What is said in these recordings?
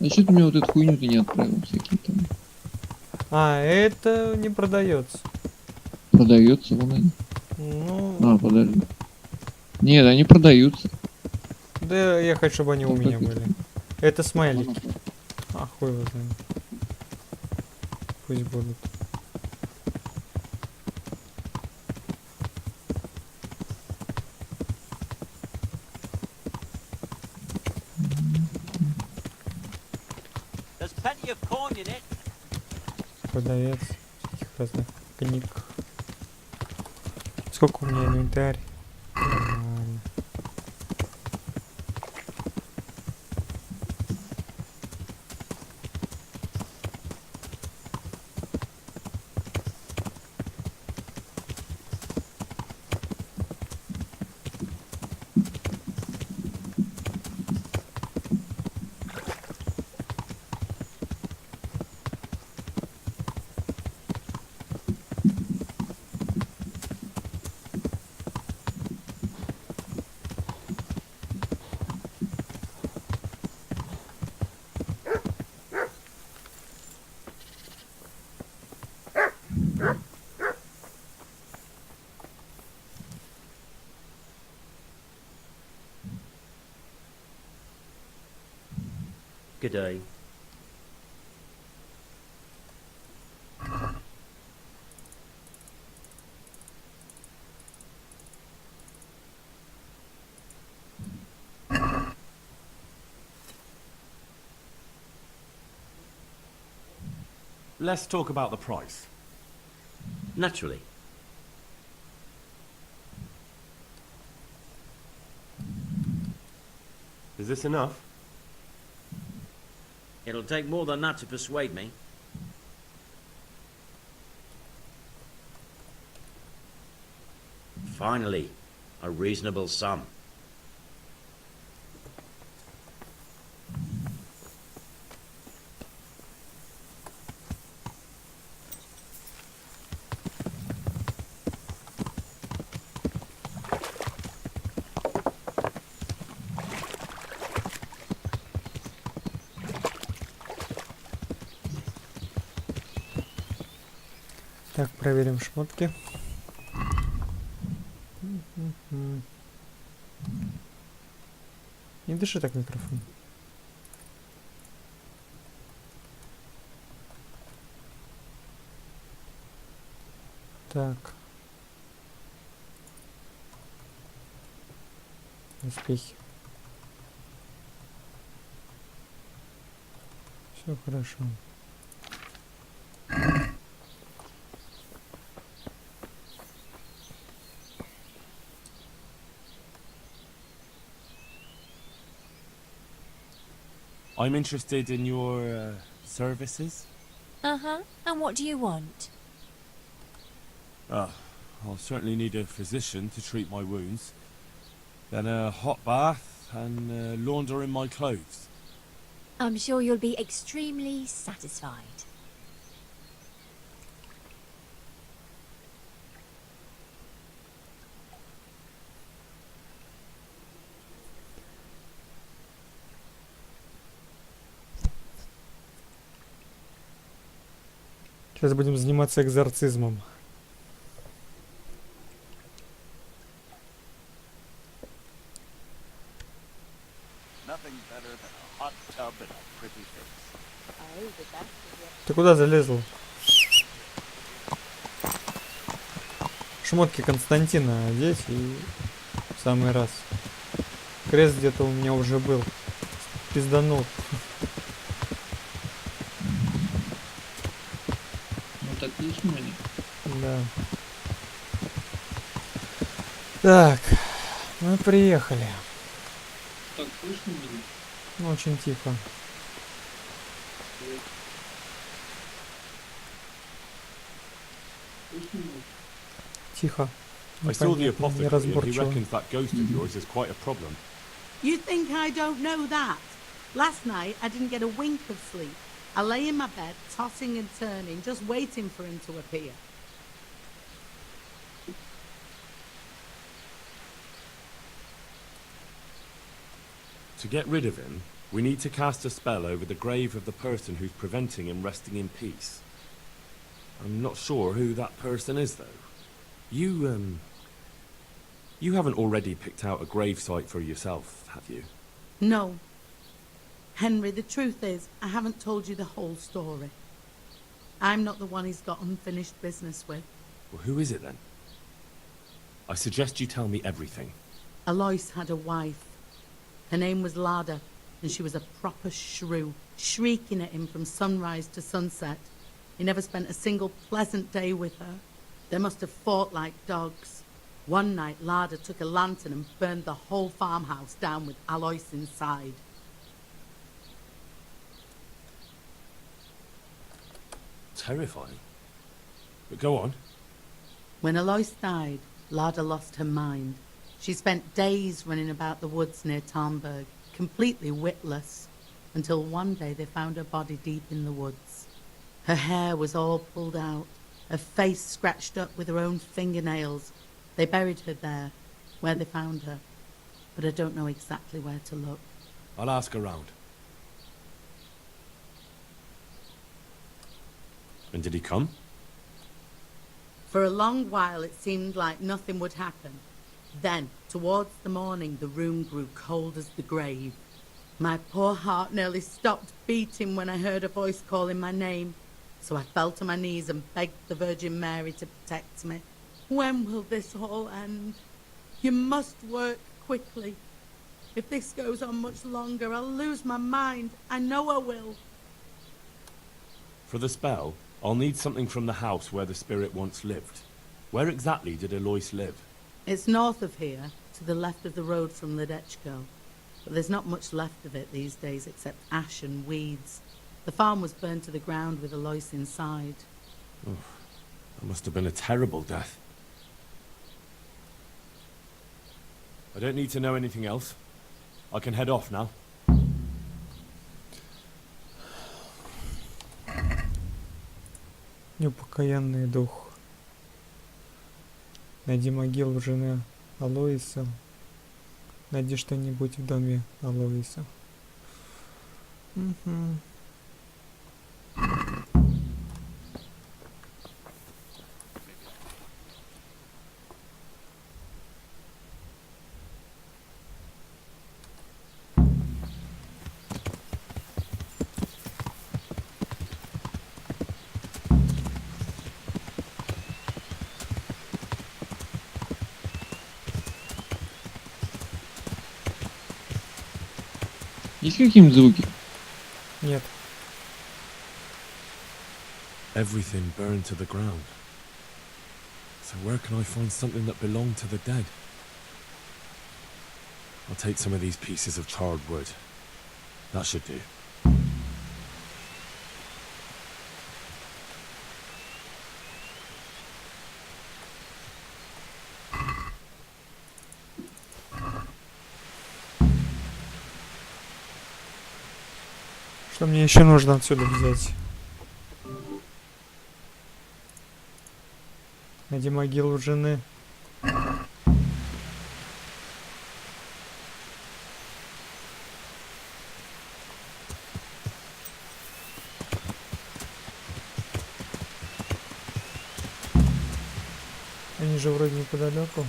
Зачем ты мне вот эту хуйню ты не отправил всякие там? А, это не продается. Продается вон они. Ну, Подожди. Нет, они продаются. да я хочу, чтобы они у Там меня как были. Это смайлики. это? А, хуй его знает. Пусть будут. There's plenty of corn in it. Продавец всяких разных книг. Сколько у меня инвентарь? Нормально. Good day. Let's talk about the price. Naturally. Is this enough? It'll take more than that to persuade me. Finally, a reasonable sum. Так, проверим шмотки. Не дыши так в микрофон. Так. Успехи. Все хорошо. I'm interested in your services. Uh-huh. And what do you want? I'll certainly need a physician to treat my wounds. Then a hot bath and laundering my clothes. I'm sure you'll be extremely satisfied. Сейчас будем заниматься экзорцизмом. Nothing better than a hot tub and a pretty face. Ты куда залезл? Шмотки Константина одеть и в самый раз. Крест где-то у меня уже был. Пизданул. Ну так и снимали. Да. Так, мы приехали. Так слышно меня? Ну, очень тихо. Слышно меня? Тихо. I saw the Непонятно, apothecary and he неразборчиво. reckons that ghost of yours is quite a problem. You think I don't know that? Last night I didn't get a wink of sleep. I lay in my bed, tossing and turning, just waiting for him to appear. To get rid of him, We need to cast a spell over the grave of the person who's preventing him resting in peace. I'm not sure who that person is, though. You haven't already picked out a gravesite for yourself, have you? No. Henry, the truth is, I haven't told you the whole story. I'm not the one he's got unfinished business with. Well, who is it then? I suggest you tell me everything. Alois had a wife. Her name was Lada, and she was a proper shrew, shrieking at him from sunrise to sunset. He never spent a single pleasant day with her. They must have fought like dogs. One night, Lada took a lantern and burned the whole farmhouse down with Alois inside. Terrifying. But go on. When Alois died, Lada lost her mind. She spent days running about the woods near Tarnberg, completely witless, until one day they found her body deep in the woods. Her hair was all pulled out, her face scratched up with her own fingernails. They buried her there, where they found her, but I don't know exactly where to look. I'll ask around. And did he come? For a long while it seemed like nothing would happen. Then, towards the morning, the room grew cold as the grave. My poor heart nearly stopped beating when I heard a voice calling my name, so I fell to my knees and begged the Virgin Mary to protect me. When will this all end? You must work quickly. If this goes on much longer, I'll lose my mind. I know I will. For the spell, I'll need something from the house where the spirit once lived. Where exactly did Alois live? It's north of here, to the left of the road from Ledechko. But there's not much left of it these days except ash and weeds. The farm was burned to the ground with Alois inside. Oh, that must have been a terrible death. I don't need to know anything else. I can head off now. Неупокоенный дух. Найди могилу жены Алоиса. Найди что-нибудь в доме Алоиса. Угу. Есть какие-нибудь звуки? Нет. Everything burned to the ground. So where can I find something that belonged to the dead? I'll take some of these pieces of charred wood. That should do. Что мне еще нужно отсюда взять? Найди могилу жены. Они же вроде неподалеку.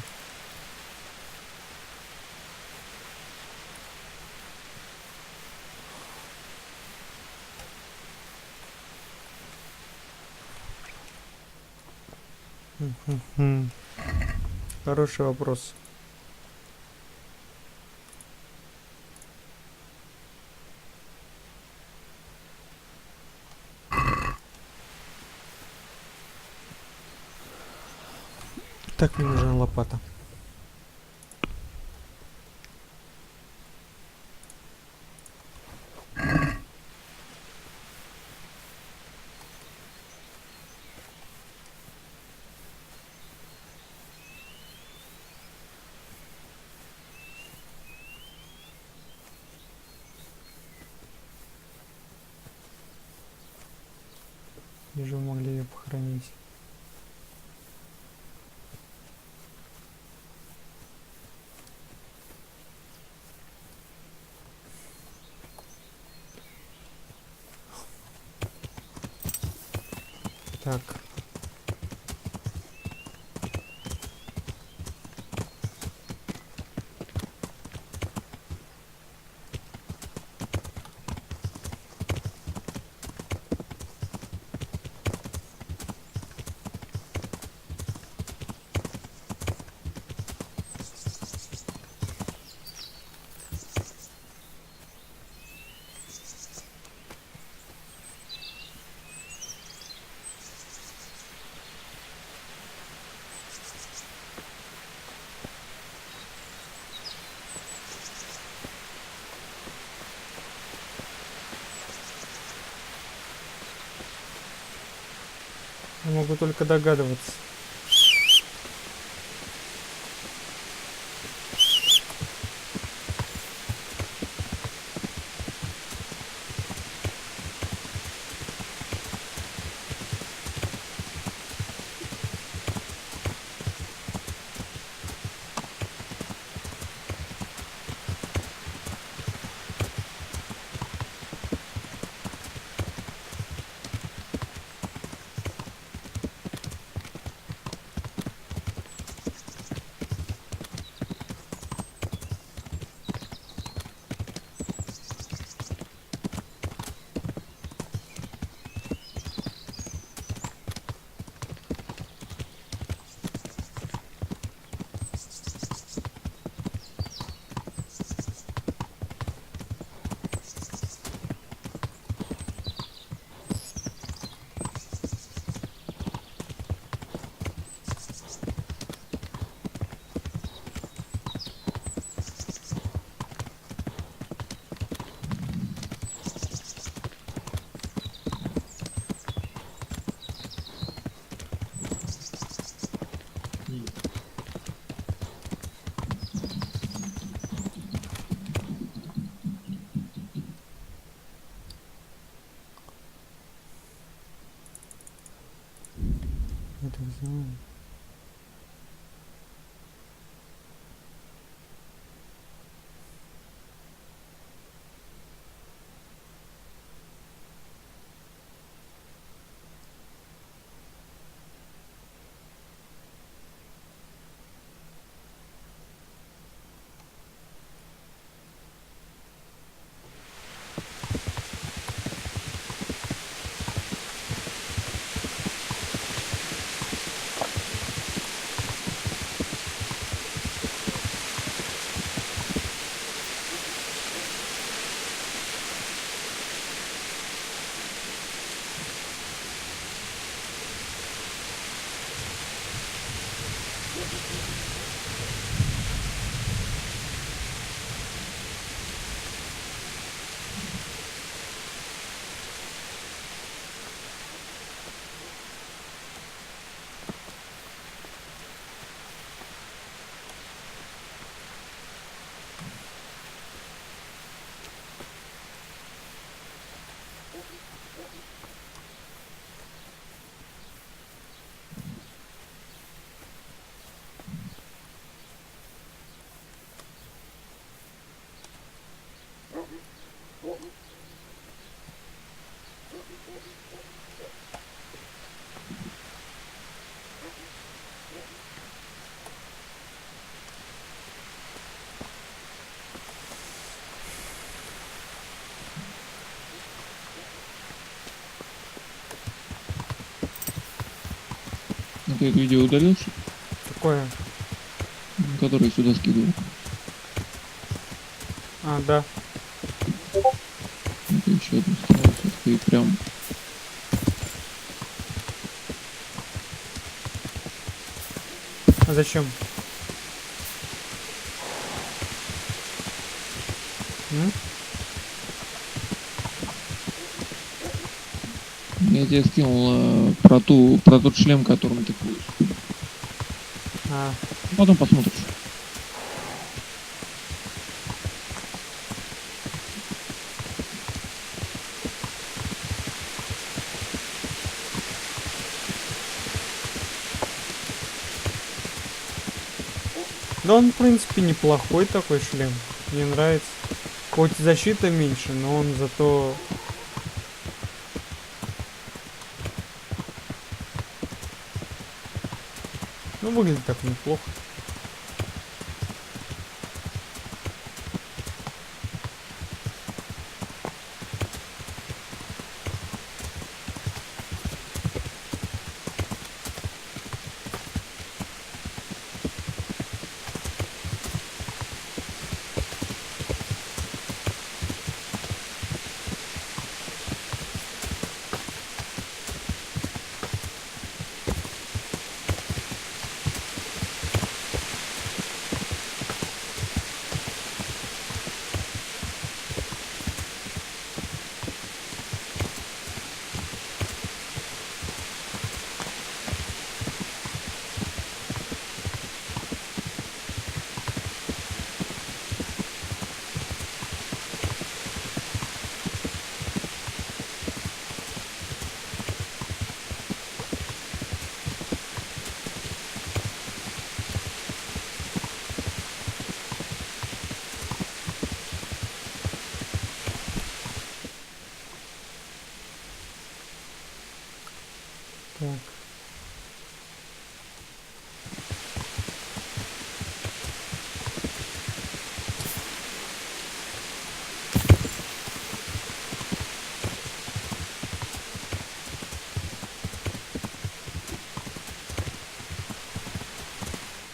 Хороший вопрос. Так, мне нужна лопата. Где же вы могли ее похоронить? Так. Я могу только догадываться. Это знаю. Ты это видео удалил, что ли? Какое? Которое сюда скидывал. А, да. Это еще одну сторону стоит прям. А зачем? М? Я тебе скинул про тот шлем, которым ты ходишь. А, Потом посмотришь. да он, в принципе, неплохой такой шлем. Мне нравится. Хоть защита меньше, но он зато Ну, выглядит так неплохо. Так.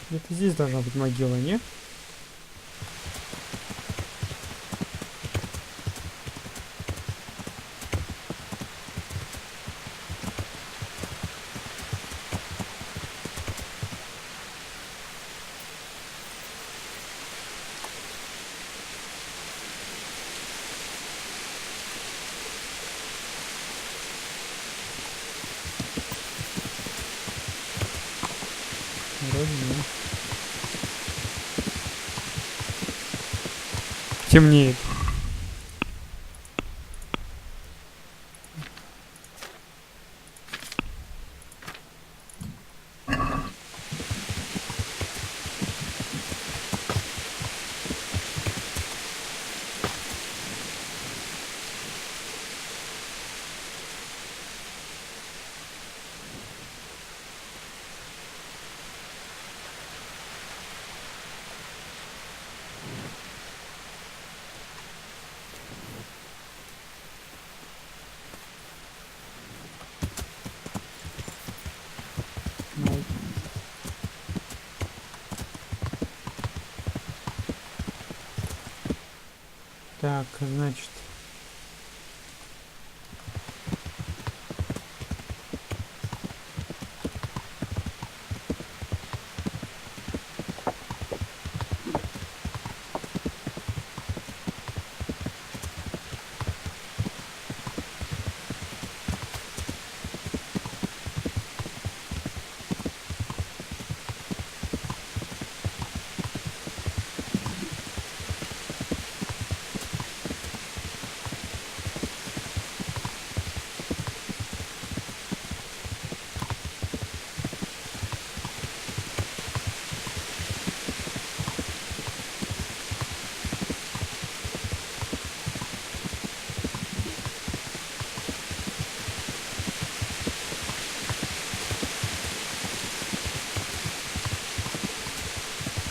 Где-то здесь должна быть могила, не? Вроде нет. Темнеет. Ну. Так, значит.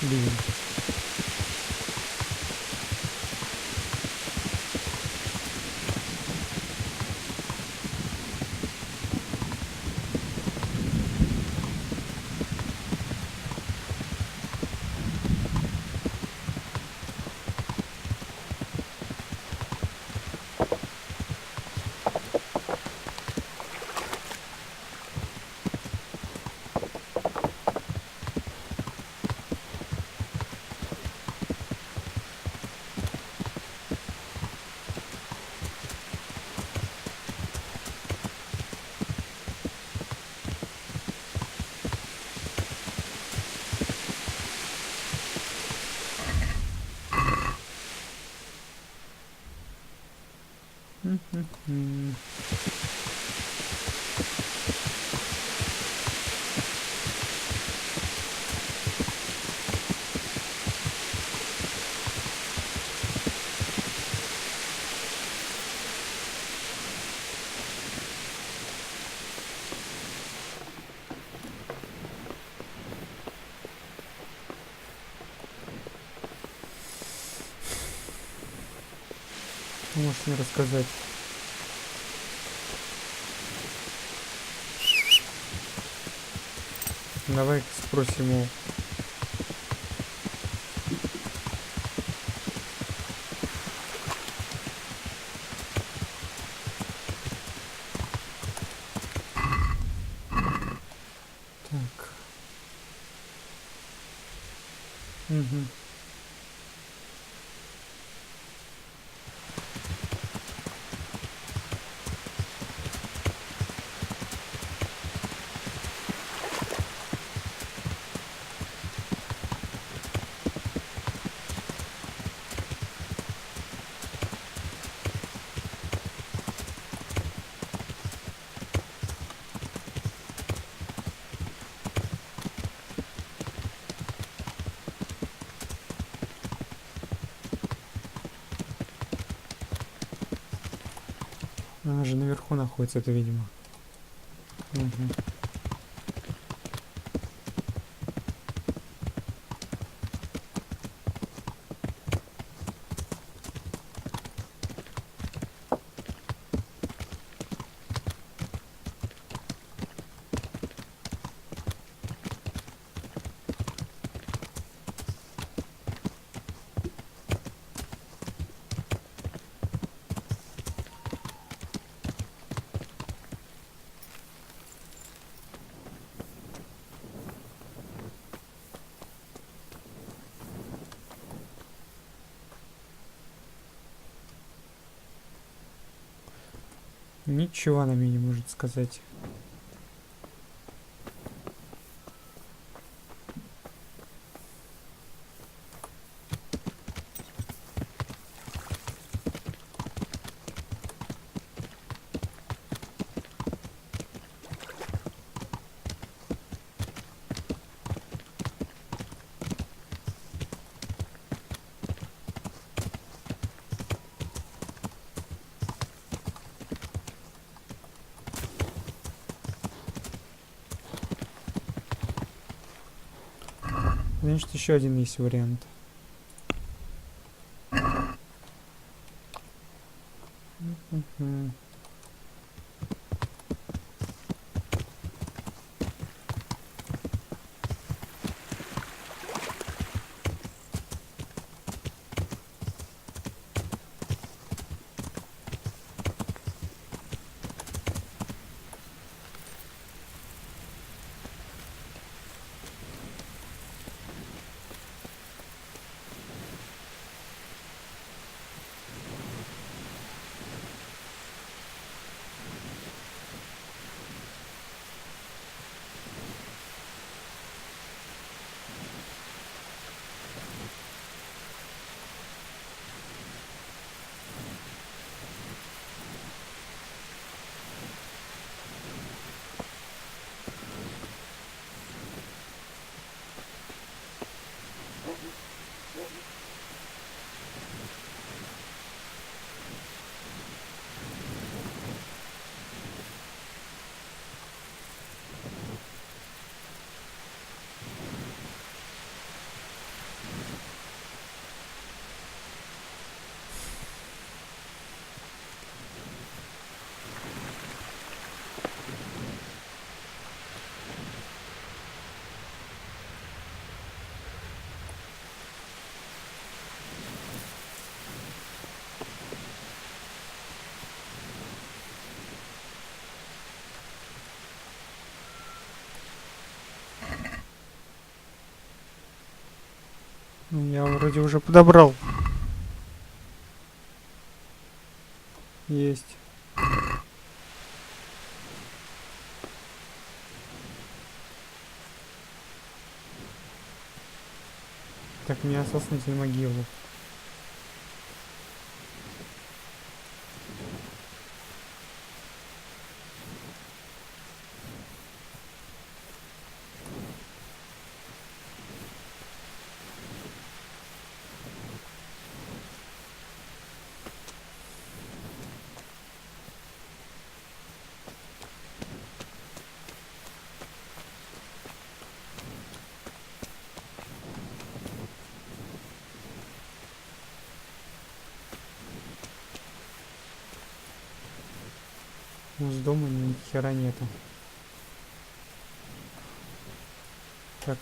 Блин. М. Можешь мне рассказать? Давай спросим его. Так. Угу. Она же наверху находится, это, видимо. Угу. Ничего она мне не может сказать. Значит, еще один есть вариант. Мгм. Ну, я вроде уже подобрал. Есть. Так, меня ососнуть могилу. У нас дома ни хера нету. Так.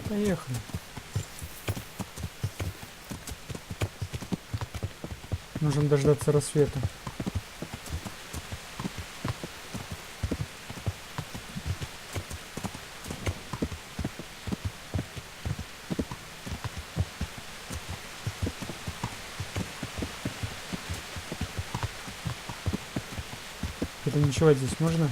Поехали. Нужно дождаться рассвета. Переночевать здесь можно?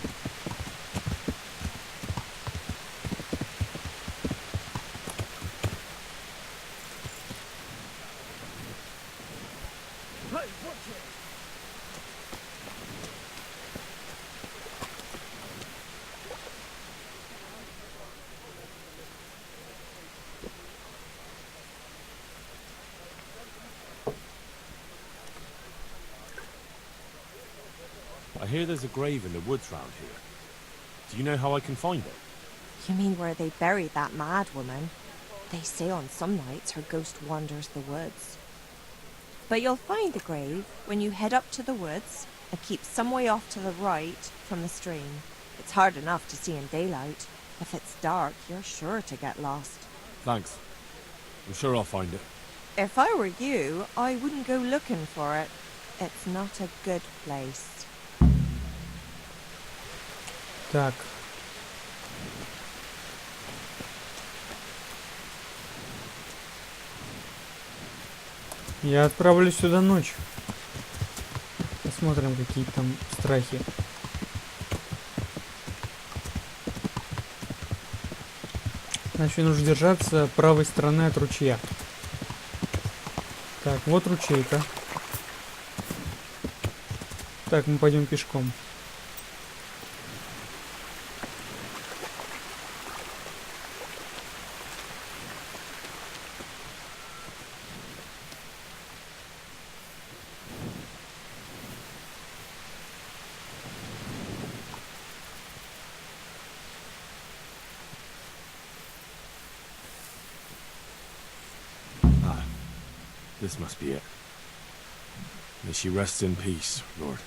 I hear there's a grave in the woods round here. Do you know how I can find it? You mean where they buried that mad woman? They say on some nights her ghost wanders the woods. But you'll find the grave when you head up to the woods and keep some way off to the right from the stream. It's hard enough to see in daylight. If it's dark, you're sure to get lost. Thanks. I'm sure I'll find it. If I were you, I wouldn't go looking for it. It's not a good place. Так. Я отправлюсь сюда ночью. Посмотрим, какие там страхи. Значит, нужно держаться правой стороны от ручья. Так, вот ручейка. Так, мы пойдем пешком. This must be it. May she rest in peace, Lord.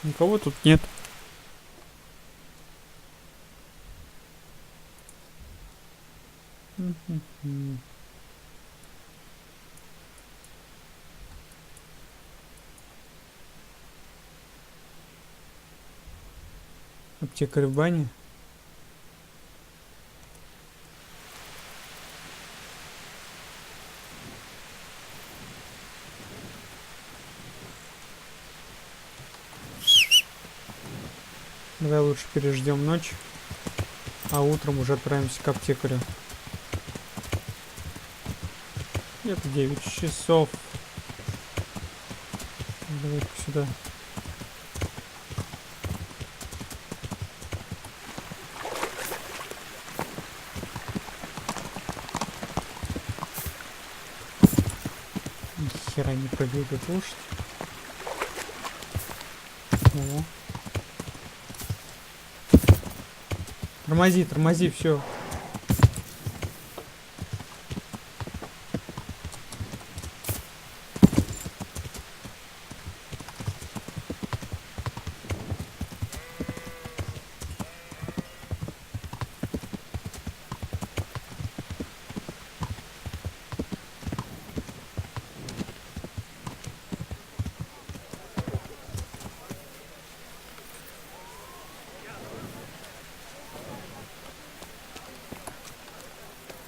Никого тут нет. Аптекарь в бане. Давай лучше переждем ночь, а утром уже отправимся к аптекарю. Где-то 9 часов. Давай-ка сюда. Ни хера не пробегает лошадь. О. Тормози, тормози, все.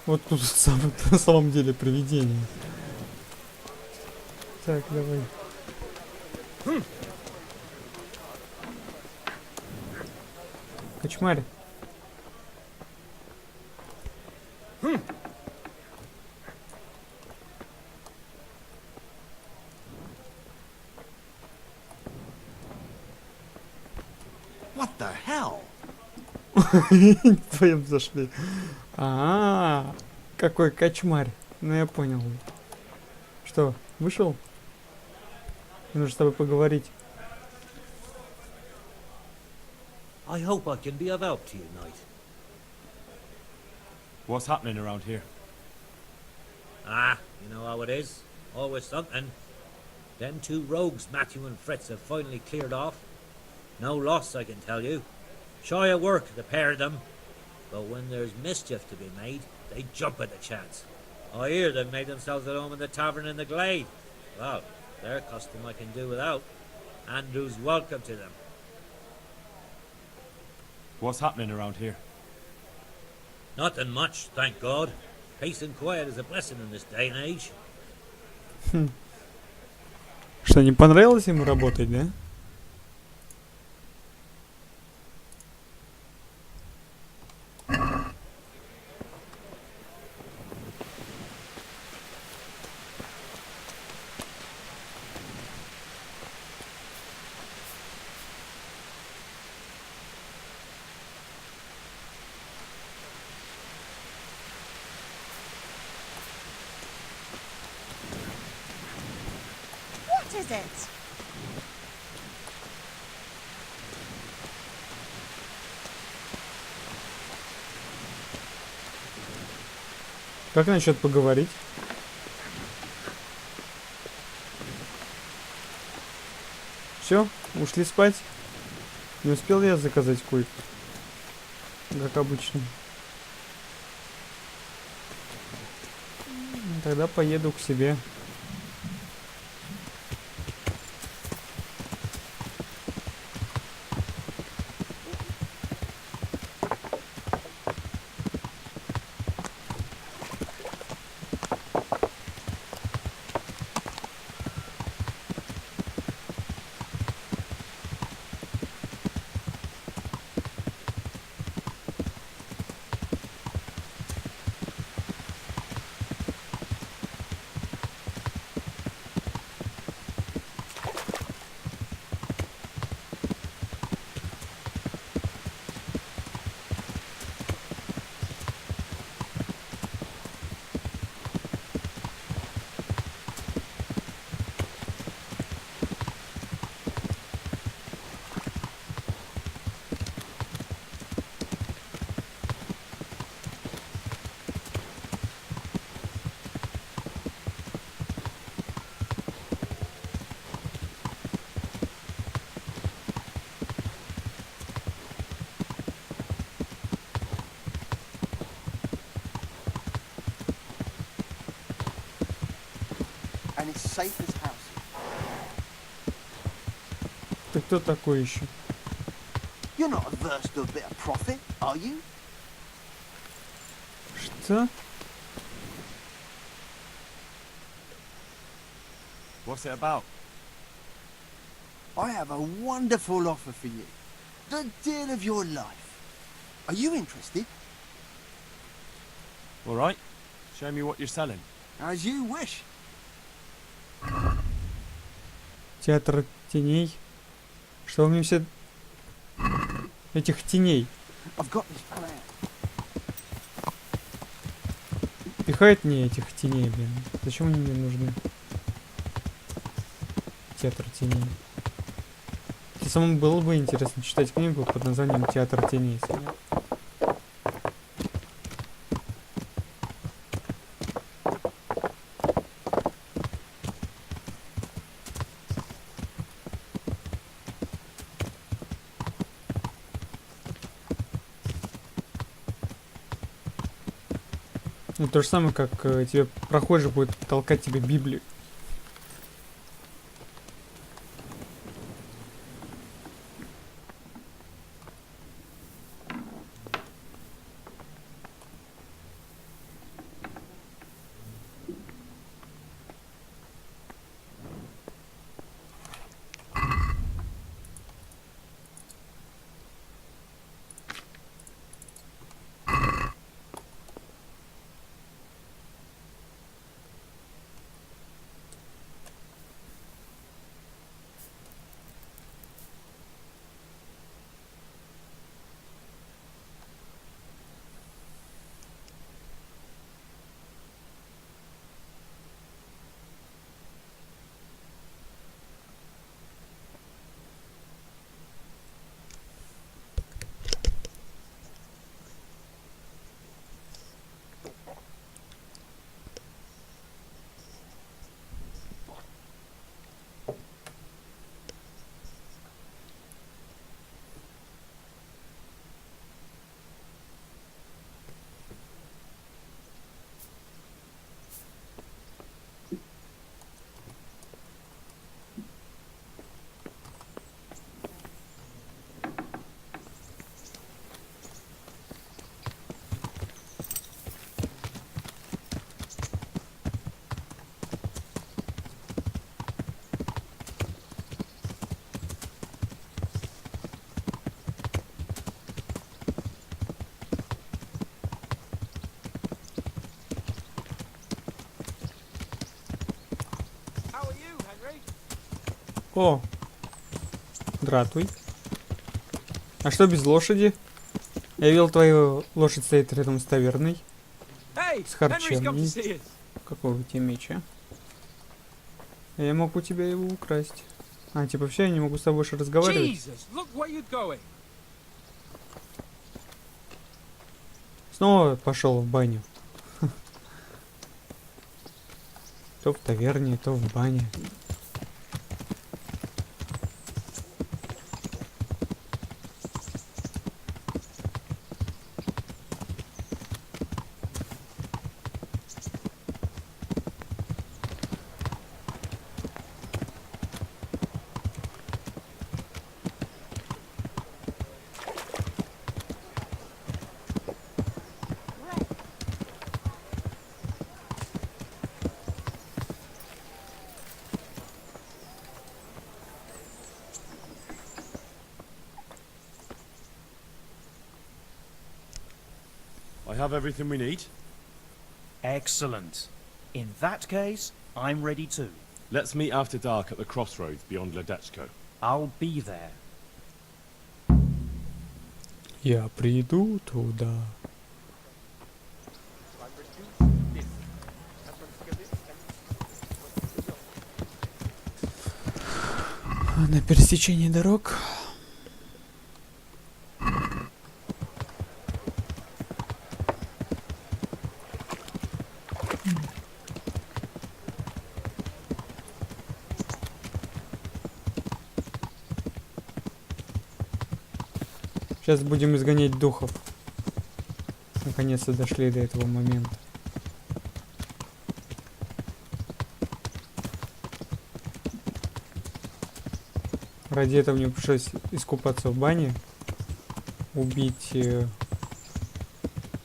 Вот тут на самом деле привидение. Так, давай. Кочмарь. What the hell? Вдвоем зашли. Какой кочмарь. Ну я понял. Что, вышел? Мне нужно с тобой поговорить. I hope I can be of help to you, Knight. What's happening around here? Ah, you know how it is. Always something. Them two rogues, Matthew and Fritz, have finally cleared off. No loss, I can tell you. Shy of work, the pair of them. But when there's mischief to be made, they jump at the chance. I hear they've made themselves at home in the tavern in the glade. Well, their custom I can do without. Andrew's welcome to them. What's happening around here? Nothing much, thank God. Peace and quiet is a blessing in this day and age. Что, не понравилось ему работать, да? What is it? Как насчет поговорить? Все, ушли спать. Не успел я заказать койку. Как обычно. Тогда поеду к себе. And it's safe as house. Ты кто такой еще? You're not averse to a bit of profit, are you? Что? What's it about? I have a wonderful offer for you. The deal of your life. Are you interested? All right. Show me what you're selling. As you wish. Театр теней. Что у меня все этих теней? I've got this plan. Пихает мне этих теней, блин. Зачем они мне нужны? Театр теней. И самому было бы интересно читать книгу под названием «Театр теней». Если нет. Ну, то же самое, как тебе прохожий будет толкать тебе Библию. О! Дратуй. А что без лошади? Я видел, твою лошадь стоит рядом с таверной. С харчевней. Какого у тебя меча? Я мог у тебя его украсть. А, типа все, я не могу с тобой больше разговаривать. Снова пошел в баню. То в таверне, то в бане. I have everything we need. Excellent. In that case, I'm ready too. Let's meet after dark at the crossroads beyond Ledechko. I'll be there. Я приду туда. На пересечении дорог. Сейчас будем изгонять духов. Наконец-то дошли до этого момента. Ради этого мне пришлось искупаться в бане, убить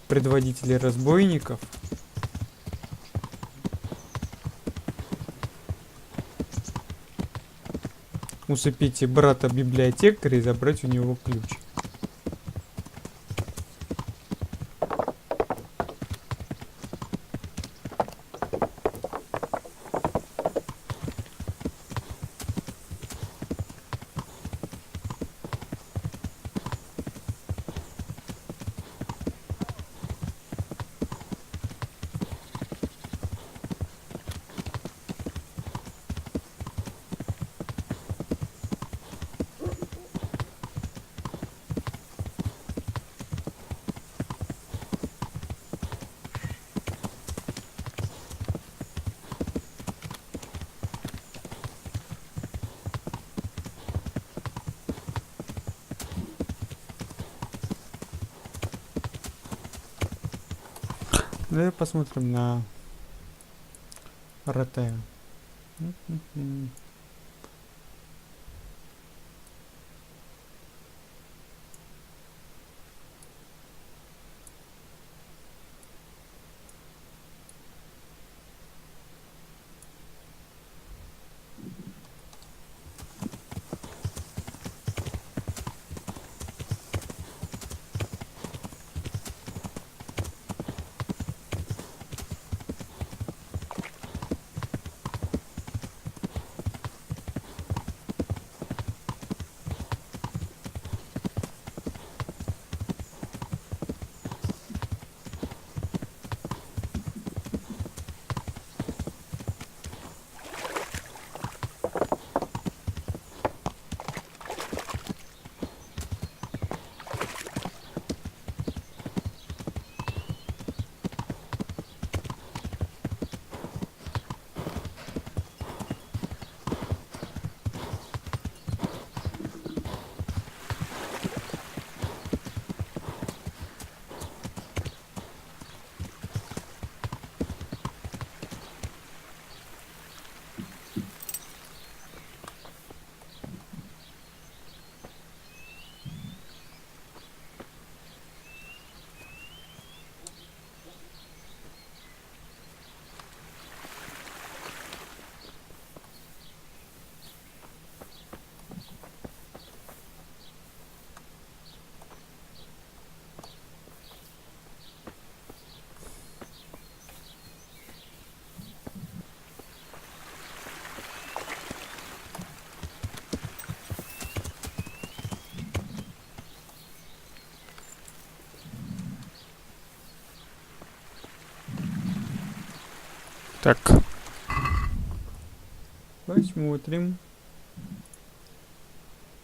предводителей разбойников, усыпить брата библиотекаря и забрать у него ключ. Давай посмотрим на Ротея. Так. Посмотрим.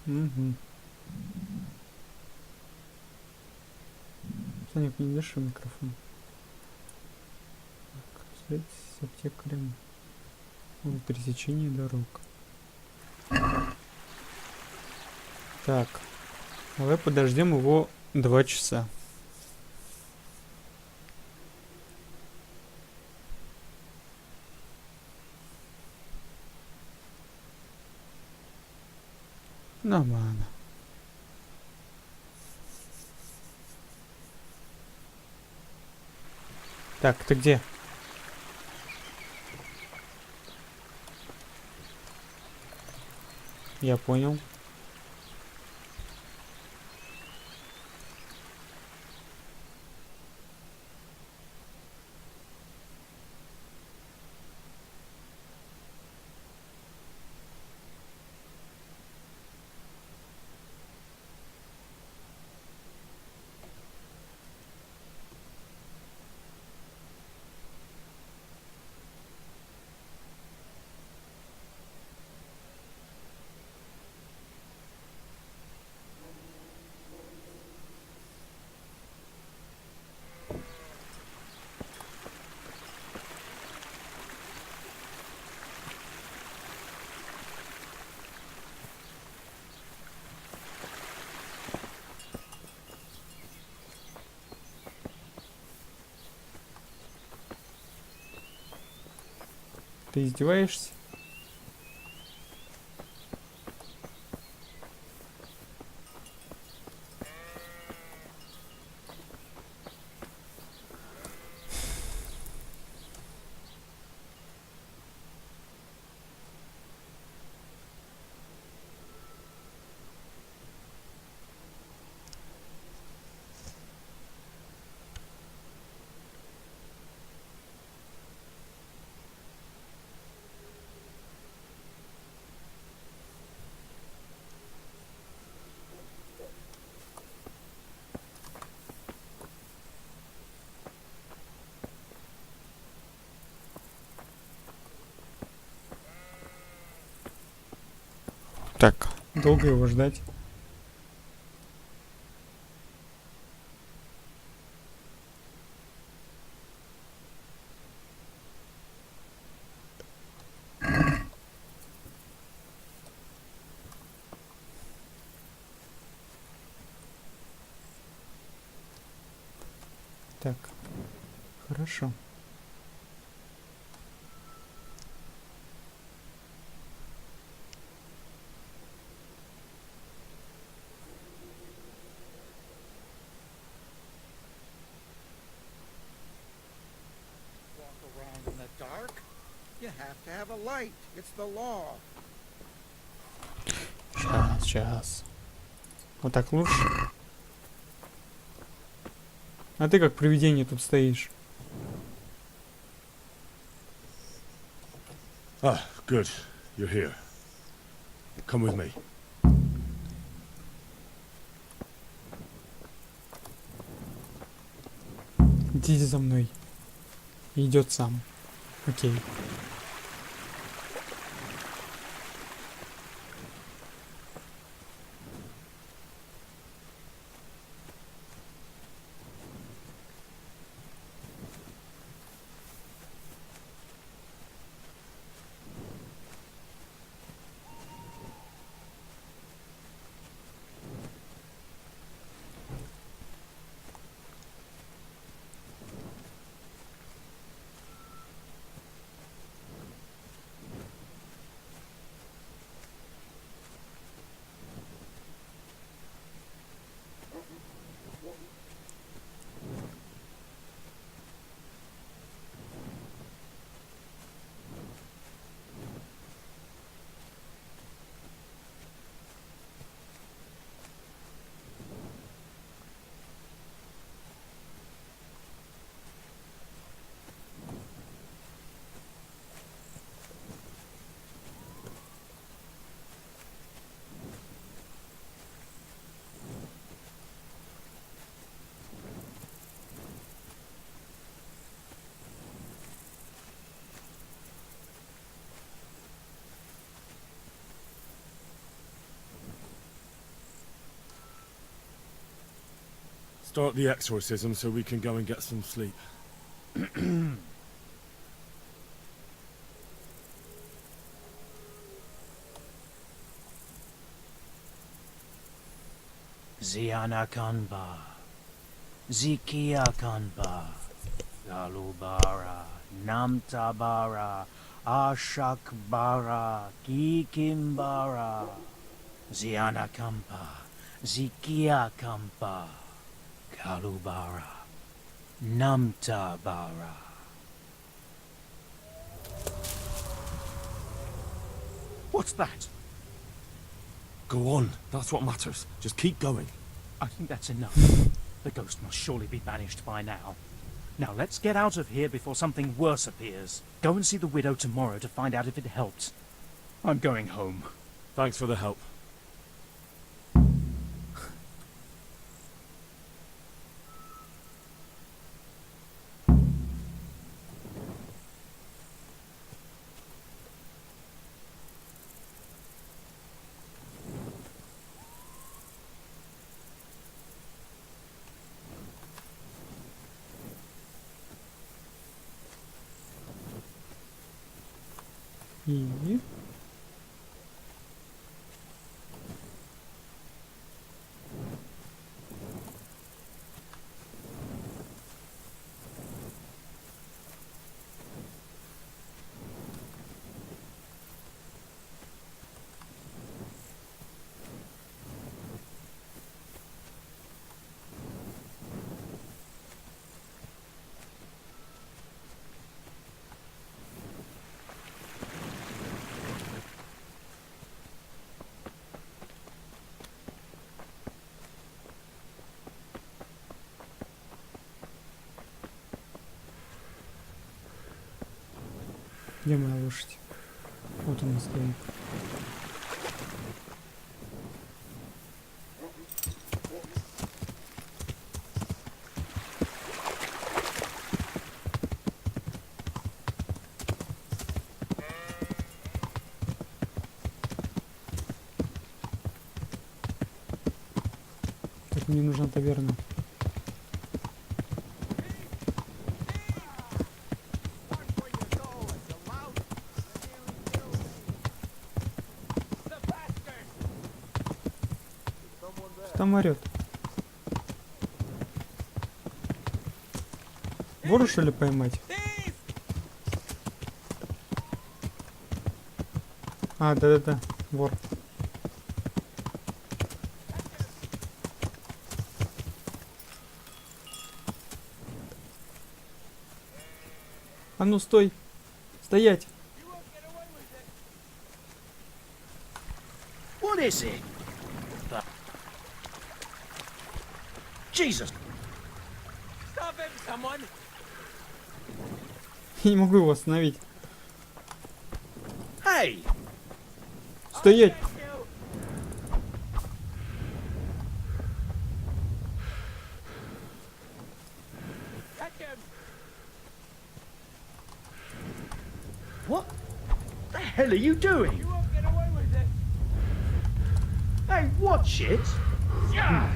Угу. Санек, не дыши микрофон. Так, с аптекарем. Пересечение дорог. Так. Давай подождем его 2 часа. Нормально. Так, ты где? Я понял. Ты издеваешься? Так, долго его ждать? Так, хорошо. Around in the dark? You have to have a light. It's the law. Сейчас. Вот так лучше. А ты как привидение тут стоишь. Ah, good. You're here. Come with me. Идите за мной. Идет сам. Окей. start the exorcism so we can go and get some sleep. Ziana Kanba, Zikia Kanba, Galubara, Namtabara, Ashakbara, Kikimbara, Ziana Kampa, Zikia Kampa, Galubara, Namtabara. What's that? Go on, that's what matters. Just keep going. I think that's enough. The ghost must surely be banished by now. Now let's get out of here before something worse appears. Go and see the widow tomorrow to find out if it helped. I'm going home. Thanks for the help. И... Где моя лошадь? Вот она стоит. Так, мне нужна таверна. Там орёт. Вору, что ли, поймать? А, да-да-да, вор. А ну, стой! Стоять! What is it? Jesus! Stop him, someone! Я не могу его остановить. Hey! Стоять! What the hell are you doing? You won't get away with it. Hey, watch it! Yeah.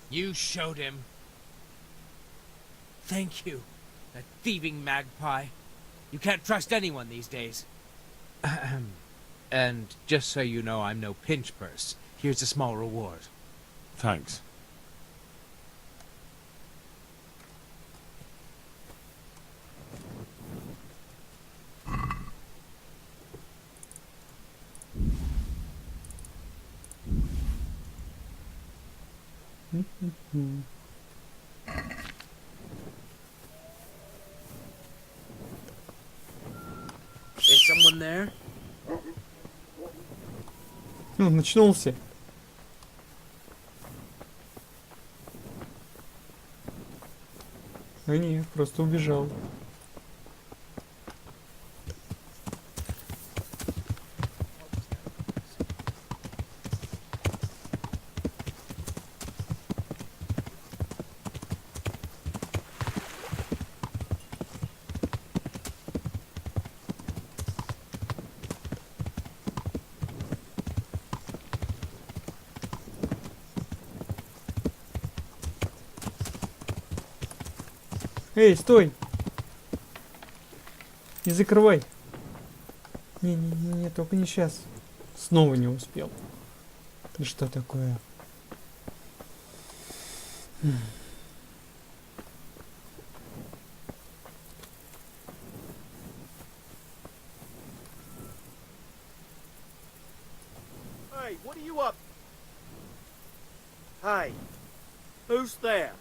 You showed him. Thank you, that thieving magpie. You can't trust anyone these days. And just so you know, I'm no pinch purse. Here's a small reward. Thanks. Is someone there? Ну, начнулся. А не, просто убежал. Эй, стой! Не закрывай! Не, только не сейчас. Снова не успел. Да что такое? Hey, what are you up? Hey, who's there?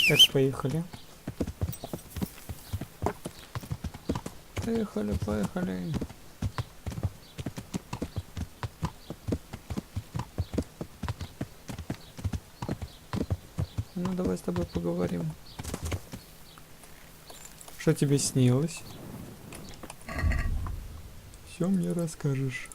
Так, поехали. Поехали. Ну, давай с тобой поговорим. Что тебе снилось? Все мне расскажешь.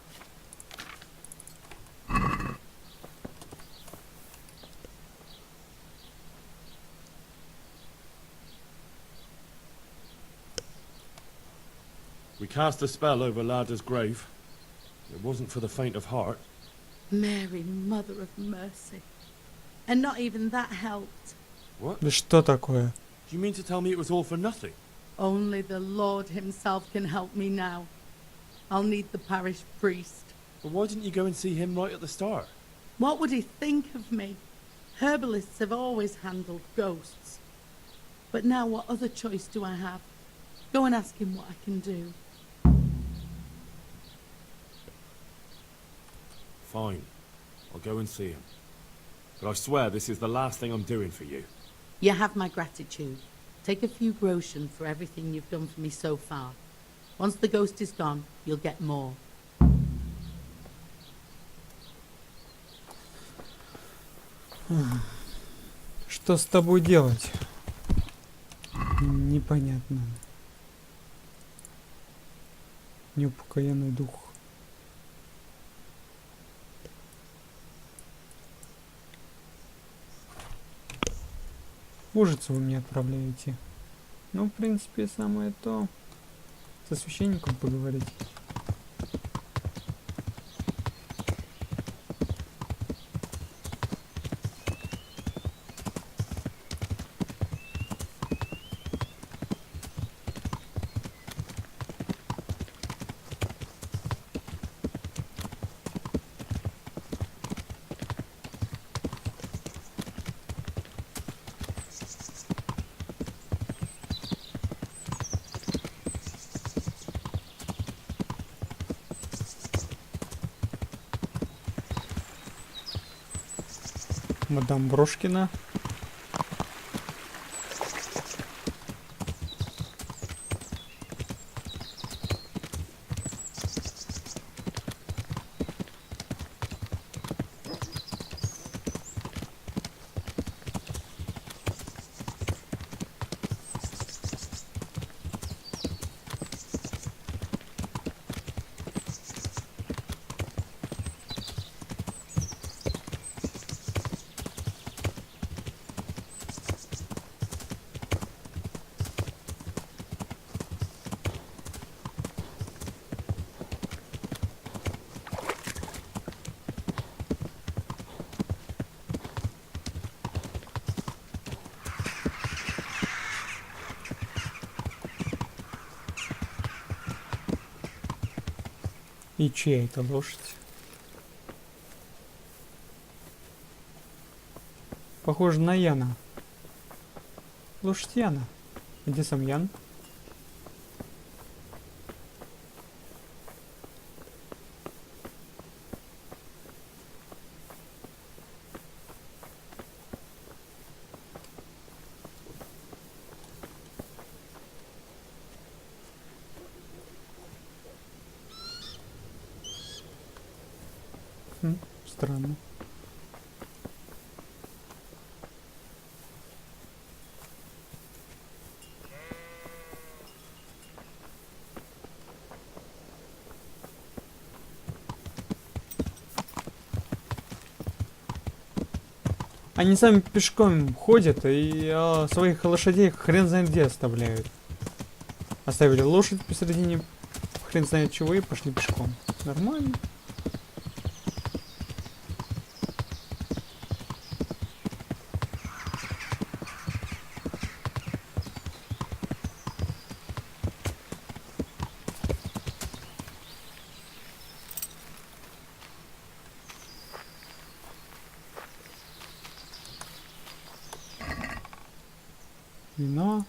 We cast a spell over Lada's grave. It wasn't for the faint of heart. Mary, Mother of Mercy. And not even that helped. What? Да что такое? Do you mean to tell me it was all for nothing? Only the Lord himself can help me now. I'll need the parish priest. But why didn't you go and see him right at the start? What would he think of me? Herbalists have always handled ghosts. But now what other choice do I have? Go and ask him what I can do. Fine. I'll go and see him. But I swear this is the last thing I'm doing for you. You have my gratitude. Take a few groschen for everything you've done for me so far. Once the ghost is gone, you'll get more. Что с тобой делать? Непонятно. Неупокоенный дух. Ужиться вы меня отправляете. Ну, в принципе, самое то. Со священником поговорить. Мадам Брошкина. И чья это лошадь? Похоже на Яна. Лошадь Яна. Где сам Ян? Странно. Они сами пешком ходят и своих лошадей хрен знает где оставляют. Оставили лошадь посередине хрен знает чего и пошли пешком. Нормально. Вино.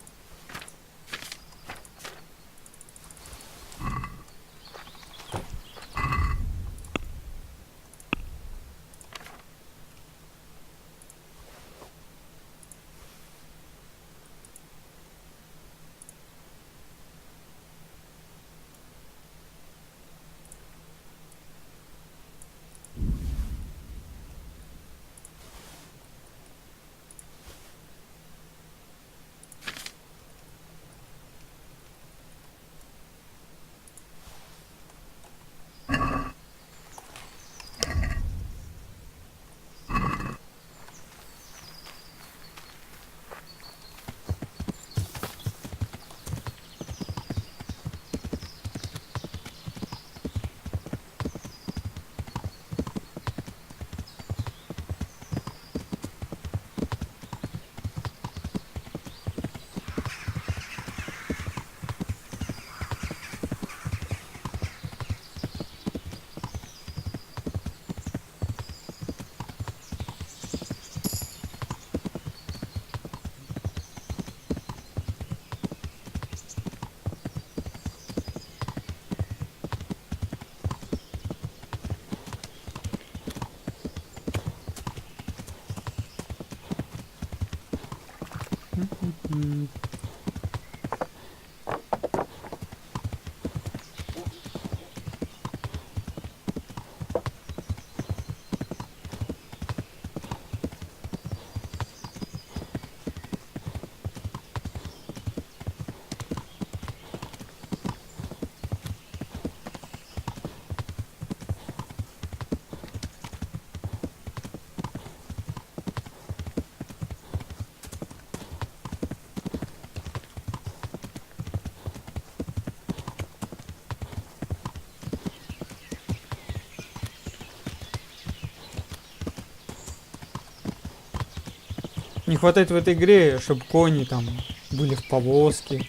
Не хватает в этой игре, чтобы кони там были в повозке,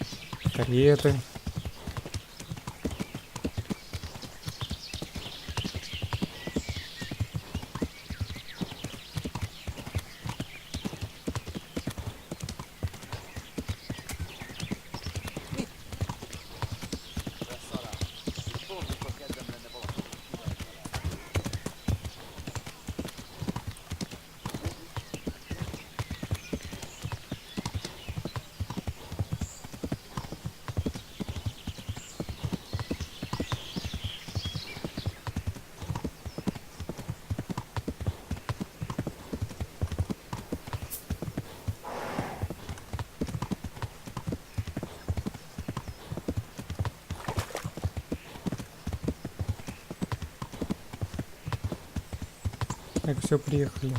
кареты. Так, все, приехали.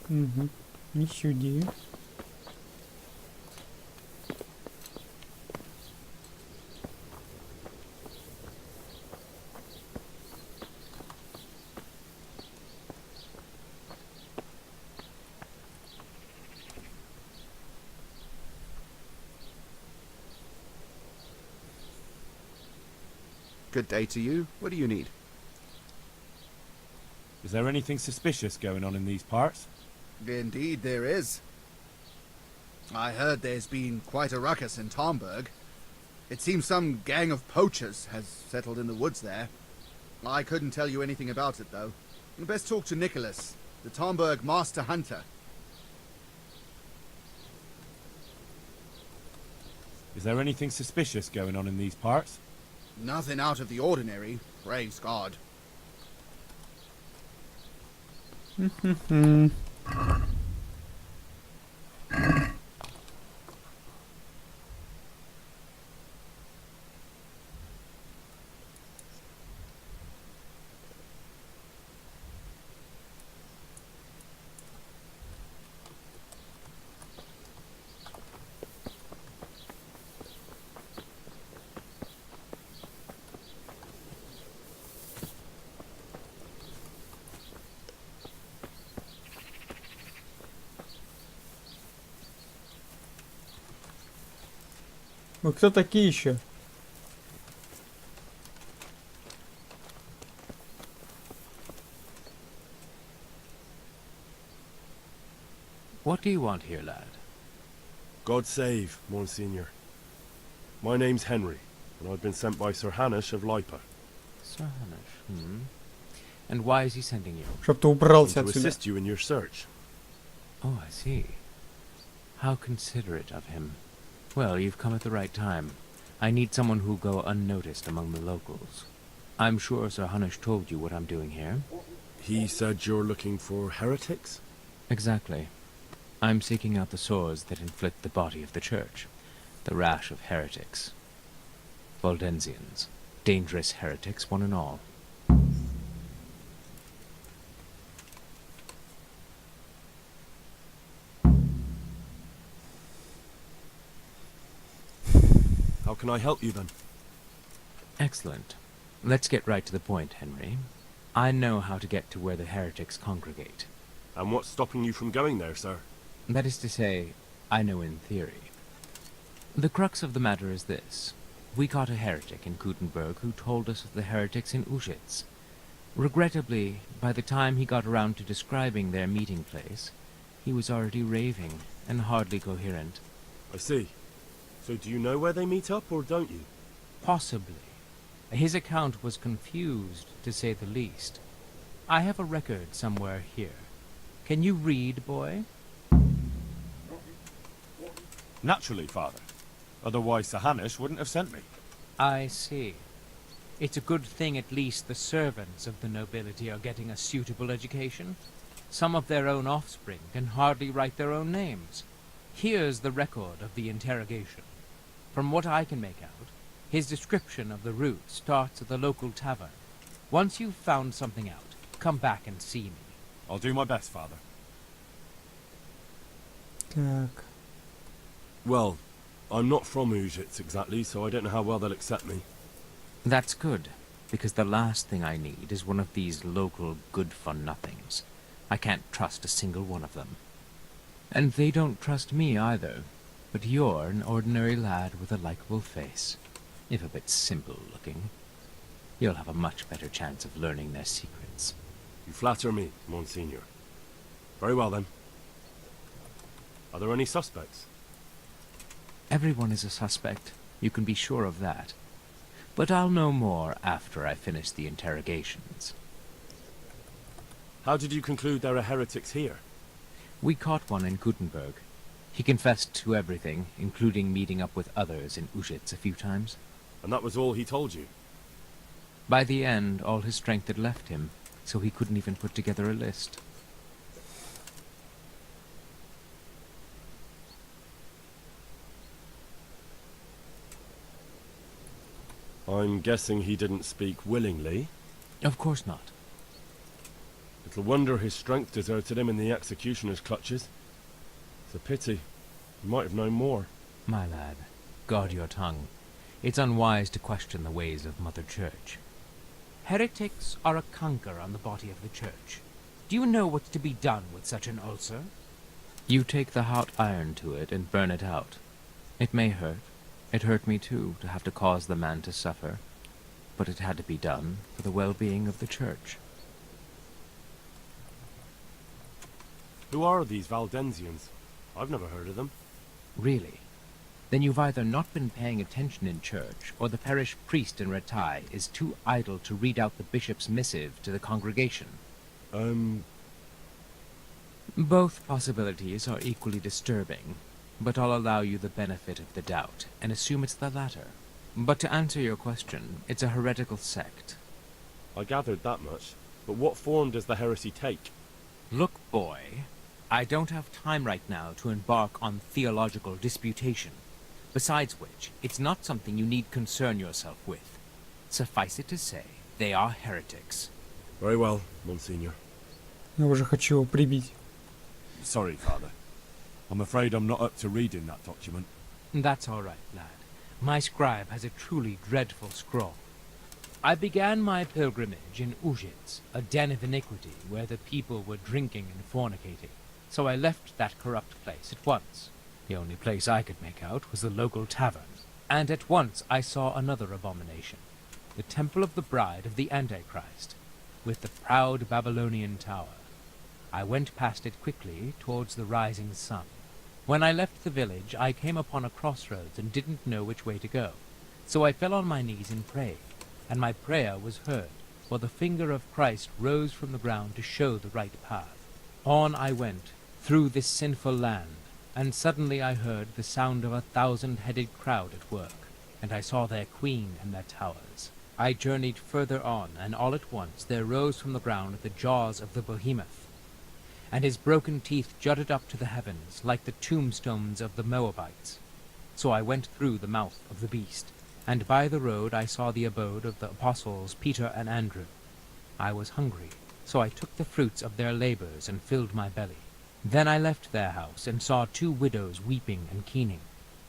Угу. Не сюди. Good day to you. What do you need? Is there anything suspicious going on in these parts? Indeed there is. I heard there's been quite a ruckus in Tomberg. It seems some gang of poachers has settled in the woods there. I couldn't tell you anything about it, though. You best talk to Nicholas, the Tomberg master hunter. Is there anything suspicious going on in these parts? Nothing out of the ordinary, praise God. Вы кто такие еще? What do you want here, lad? God save, Monsignor. My name's Henry, and I've been sent by Sir Hanish of Lipa. Sir Hanish, And why is he sending you? Чтоб ты убрался To отсюда. assist you in your search. Oh, I see. How considerate of him. Well, you've come at the right time. I need someone who'll go unnoticed among the locals. I'm sure Sir Hanish told you what I'm doing here. He said you're looking for heretics? Exactly. I'm seeking out the sores that inflict the body of the church. The rash of heretics. Waldensians. Dangerous heretics, one and all. How can I help you then? Excellent. Let's get right to the point, Henry. I know how to get to where the heretics congregate. And what's stopping you from going there, sir? That is to say, I know in theory. The crux of the matter is this. We caught a heretic in Gutenberg who told us of the heretics in Uschitz. Regrettably, by the time he got around to describing their meeting place, he was already raving and hardly coherent. I see. So do you know where they meet up, or don't you? Possibly. His account was confused, to say the least. I have a record somewhere here. Can you read, boy? Naturally, Father. Otherwise Sir Hanish wouldn't have sent me. I see. It's a good thing at least the servants of the nobility are getting a suitable education. Some of their own offspring can hardly write their own names. Here's the record of the interrogation. From what I can make out, his description of the route starts at the local tavern. Once you've found something out, come back and see me. I'll do my best, Father. Так. Well, I'm not from Uschitz exactly, so I don't know how well they'll accept me. That's good, because the last thing I need is one of these local good-for-nothings. I can't trust a single one of them. And they don't trust me either. But you're an ordinary lad with a likable face, if a bit simple-looking. You'll have a much better chance of learning their secrets. You flatter me, Monsignor. Very well, then. Are there any suspects? Everyone is a suspect, you can be sure of that. But I'll know more after I finish the interrogations. How did you conclude there are heretics here? We caught one in Gutenberg. He confessed to everything, including meeting up with others in Uschitz a few times. And that was all he told you? By the end, all his strength had left him, so he couldn't even put together a list. I'm guessing he didn't speak willingly. Of course not. Little wonder his strength deserted him in the executioner's clutches. It's a pity. You might have known more. My lad, guard your tongue. It's unwise to question the ways of Mother Church. Heretics are a canker on the body of the Church. Do you know what's to be done with such an ulcer? You take the hot iron to it and burn it out. It may hurt. It hurt me too, to have to cause the man to suffer. But it had to be done for the well-being of the Church. Who are these Valdensians? I've never heard of them. Really? Then you've either not been paying attention in church, or the parish priest in Ratai is too idle to read out the bishop's missive to the congregation. Both possibilities are equally disturbing, but I'll allow you the benefit of the doubt, and assume it's the latter. But to answer your question, it's a heretical sect. I gathered that much, but what form does the heresy take? Look, boy, I don't have time right now to embark on theological disputation. Besides which, it's not something you need concern yourself with. Suffice it to say, they are heretics. Very well, Monsignor. Я уже хочу его прибить. Sorry, Father. I'm afraid I'm not up to reading that document. That's all right, lad. My scribe has a truly dreadful scrawl. I began my pilgrimage in Ujits, a den of iniquity where the people were drinking and fornicating. So I left that corrupt place at once. The only place I could make out was the local tavern. And at once I saw another abomination. The temple of the bride of the Antichrist, with the proud Babylonian tower. I went past it quickly towards the rising sun. When I left the village, I came upon a crossroads and didn't know which way to go. So I fell on my knees and prayed, and my prayer was heard, for the finger of Christ rose from the ground to show the right path. On I went, through this sinful land, and suddenly I heard the sound of 1,000-headed crowd at work, and I saw their queen and their towers. I journeyed further on, and all at once there rose from the ground the jaws of the behemoth, and his broken teeth jutted up to the heavens like the tombstones of the Moabites. So I went through the mouth of the beast, and by the road I saw the abode of the apostles Peter and Andrew. I was hungry, so I took the fruits of their labors and filled my belly. Then I left their house and saw 2 widows weeping and keening.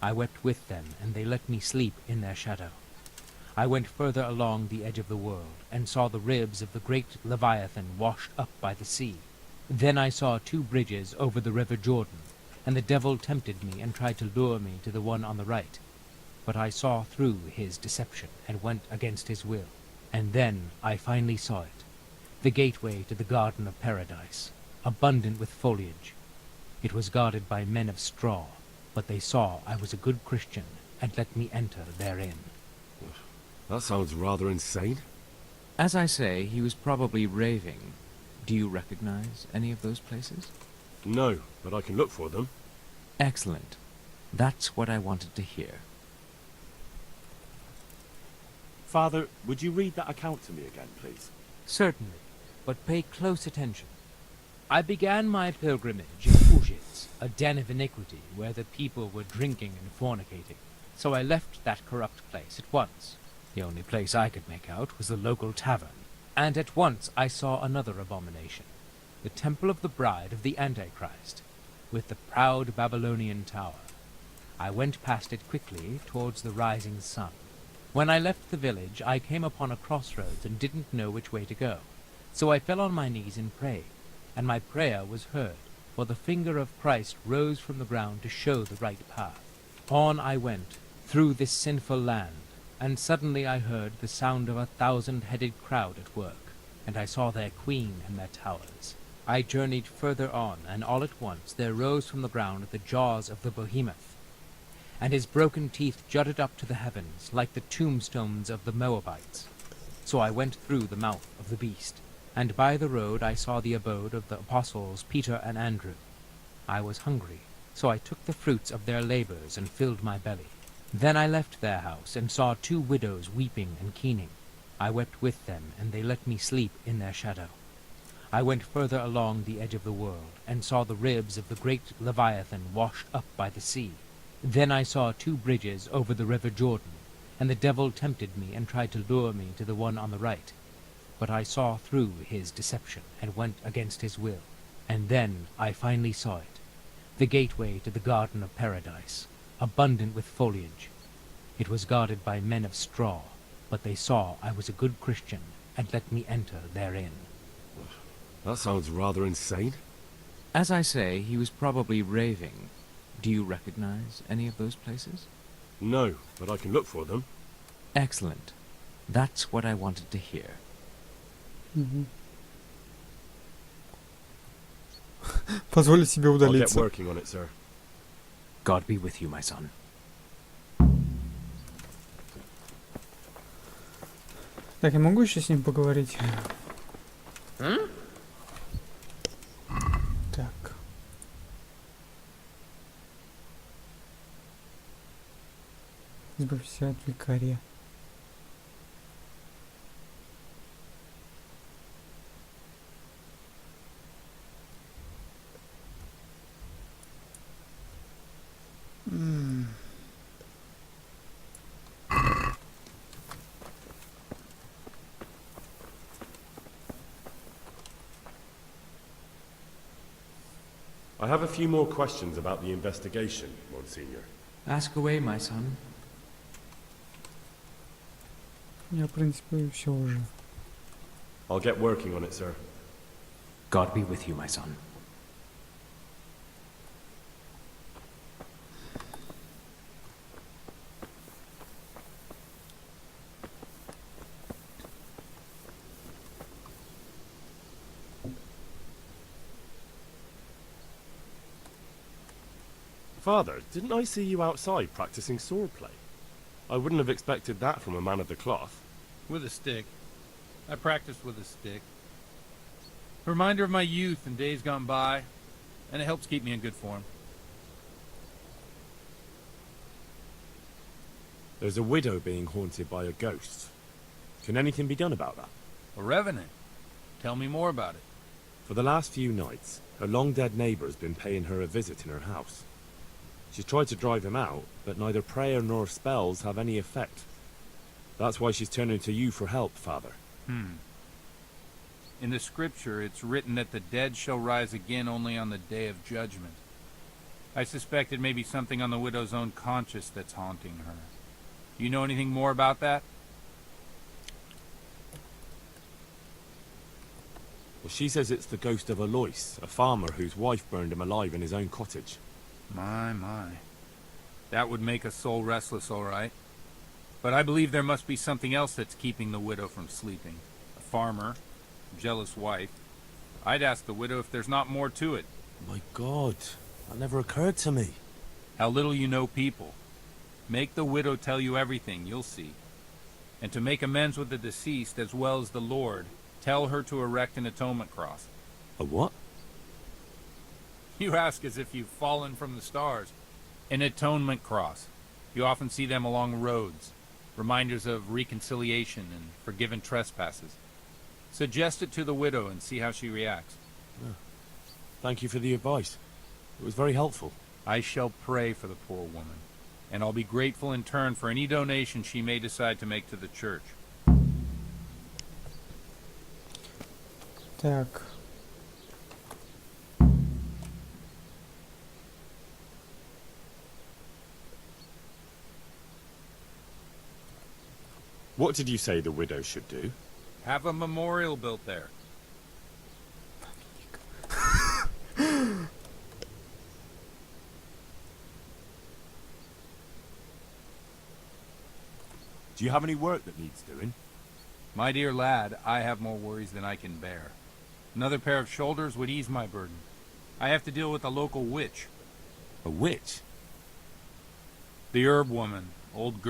I wept with them, and they let me sleep in their shadow. I went further along the edge of the world, and saw the ribs of the great Leviathan washed up by the sea. Then I saw 2 bridges over the river Jordan, and the devil tempted me and tried to lure me to the one on the right. But I saw through his deception, and went against his will. And then I finally saw it, the gateway to the garden of paradise, abundant with foliage. It was guarded by men of straw, but they saw I was a good Christian, and let me enter therein. That sounds rather insane. As I say, he was probably raving. Do you recognize any of those places? No, but I can look for them. Excellent. That's what I wanted to hear. Father, would you read that account to me again, please? Certainly, but pay close attention. I began my pilgrimage in Ujits, a den of iniquity where the people were drinking and fornicating. So I left that corrupt place at once. The only place I could make out was the local tavern. And at once I saw another abomination, the temple of the bride of the Antichrist, with the proud Babylonian tower. I went past it quickly towards the rising sun. When I left the village, I came upon a crossroads and didn't know which way to go. So I fell on my knees and prayed, and my prayer was heard, for the finger of Christ rose from the ground to show the right path. On I went, through this sinful land, and suddenly I heard the sound of 1,000-headed crowd at work, and I saw their queen and their towers. I journeyed further on, and all at once there rose from the ground the jaws of the behemoth, and his broken teeth jutted up to the heavens like the tombstones of the Moabites. So I went through the mouth of the beast, and by the road I saw the abode of the apostles Peter and Andrew. I was hungry, so I took the fruits of their labors and filled my belly. Then I left their house and saw 2 widows weeping and keening. I wept with them, and they let me sleep in their shadow. I went further along the edge of the world, and saw the ribs of the great Leviathan washed up by the sea. Then I saw 2 bridges over the river Jordan, and the devil tempted me and tried to lure me to the one on the right. But I saw through his deception, and went against his will. And then I finally saw it, The gateway to the Garden of Paradise, abundant with foliage. It was guarded by men of straw, but they saw I was a good Christian and let me enter therein. That sounds rather insane. As I say, he was probably raving. Do you recognize any of those places? No, but I can look for them. Excellent. That's what I wanted to hear. Позволю себе I'll get удалиться. working on it, sir. God be with you, my son. Так, я могу еще с ним поговорить? Так. Избавься от викария. I have a few more questions about the investigation, Monsignor. Ask away, my son. Я, в принципе, все уже. I'll get working on it, sir. God be with you, my son. Father, didn't I see you outside practicing swordplay? I wouldn't have expected that from a man of the cloth. With a stick. I practice with a stick. A reminder of my youth and days gone by, and it helps keep me in good form. There's a widow being haunted by a ghost. Can anything be done about that? A revenant. Tell me more about it. For the last few nights, her long-dead neighbour's been paying her a visit in her house. She's tried to drive him out, but neither prayer nor spells have any effect. That's why she's turning to you for help, Father. In the scripture, it's written that the dead shall rise again only on the day of judgment. I suspect it may be something on the widow's own conscience that's haunting her. Do you know anything more about that? Well, she says it's the ghost of Alois, a farmer whose wife burned him alive in his own cottage. My. That would make a soul restless, all right. But I believe there must be something else that's keeping the widow from sleeping. A farmer, a jealous wife. I'd ask the widow if there's not more to it. My God, that never occurred to me. How little you know people. Make the widow tell you everything, you'll see. And to make amends with the deceased as well as the Lord, tell her to erect an atonement cross. A what? You ask as if you've fallen from the stars. An atonement cross. You often see them along roads. Reminders of reconciliation and forgiven trespasses. Suggest it to the widow and see how she reacts. Thank you for the advice. It was very helpful. I shall pray for the poor woman. And I'll be grateful in turn for any donation she may decide to make to the church. Так. What did you say the widow should do? Have a memorial built there. Do you have any work that needs doing? My dear lad, I have more worries than I can bear. Another pair of shoulders would ease my burden. I have to deal with a local witch. A witch? The herb woman, old girl.